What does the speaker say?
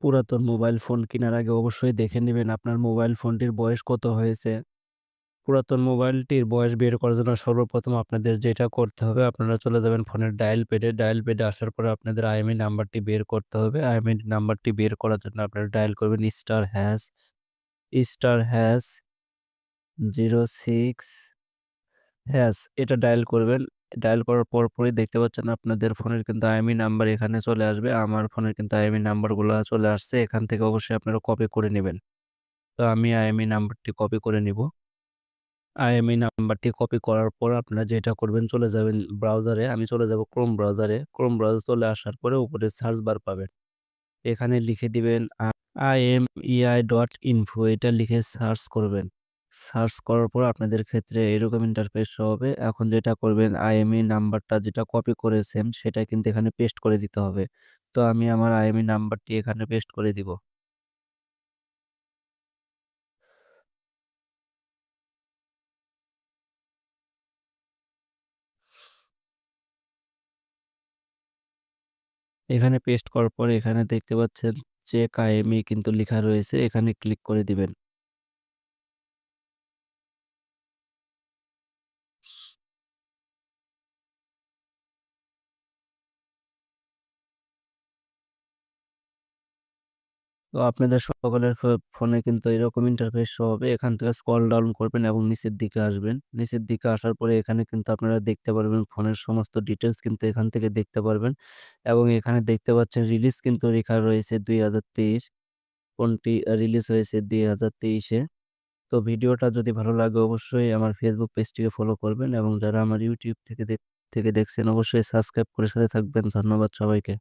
পুরাতন mobile phone কেনার আগে অবশ্যই দেখে নিবেন আপনার মোবাইল ফোনটির বয়স কত হয়েছে। পুরাতন মোবাইলটির বয়স বের করার জন্য সর্বপ্রথম আপনাদের যেটা করতে হবে, আপনারা চলে যাবেন ফোনের ডায়াল প্যাডে। ডায়াল প্যাডে আসার পরে আপনাদের IMEI নাম্বারটি বের করতে হবে। IMEI নাম্বারটি বের করার জন্য আপনারা ডায়াল করবেন *# 06 এটা ডায়াল করবেন। ডায়াল করার পরপরই দেখতে পাচ্ছেন আপনাদের ফোনের কিন্তু IMEI নাম্বার এখানে চলে আসবে। আমার ফোনের কিন্তু IMEI নাম্বারগুলা চলে আসছে। এখান থেকে অবশ্যই আপনারা কপি করে নিবেন। তো আমি IMEI নাম্বারটি কপি করে নিব। IMEI নাম্বারটি কপি করার পর আপনারা যেটা করবেন চলে যাবেন ব্রাউজারে। আমি চলে যাব Chrome ব্রাউজারে। Chrome ব্রাউজার চলে আসার পরে উপরে সার্চ বার পাবেন। এখানে লিখে দিবেন imei.info এটা লিখে সার্চ করবেন। সার্চ করার পর আপনাদের ক্ষেত্রে এরকম ইন্টারফেস শো হবে। এখন যেটা করবেন IMEI নাম্বারটা যেটা কপি করেছেন সেটা কিন্তু এখানে পেস্ট করে দিতে হবে। তো আমি আমার IMEI নাম্বারটি এখানে পেস্ট করে দিব। এখানে পেস্ট করার পরে এখানে দেখতে পাচ্ছেন চেক IMEI কিন্তু লিখা রয়েছে। এখানে ক্লিক করে দিবেন। তো আপনাদের সকলের ফোনে কিন্তু এরকম ইন্টারফেস শো হবে। এখান থেকে স্ক্রল ডাউন করবেন এবং নিচের দিকে আসবেন। নিচের দিকে আসার পরে এখানে কিন্তু আপনারা দেখতে পারবেন ফোনের সমস্ত ডিটেইলস কিন্তু এখান থেকে দেখতে পারবেন এবং এখানে দেখতে পাচ্ছেন রিলিজ কিন্তু লেখা রয়েছে ২০২৩। ফোনটি রিলিজ হয়েছে ২০২৩ এ। তো ভিডিওটা যদি ভালো লাগে অবশ্যই আমার Facebook পেজটিকে ফলো করবেন এবং যারা আমার YouTube থেকে দেখছেন অবশ্যই সাবস্ক্রাইব করে সাথে থাকবেন। ধন্যবাদ সবাইকে।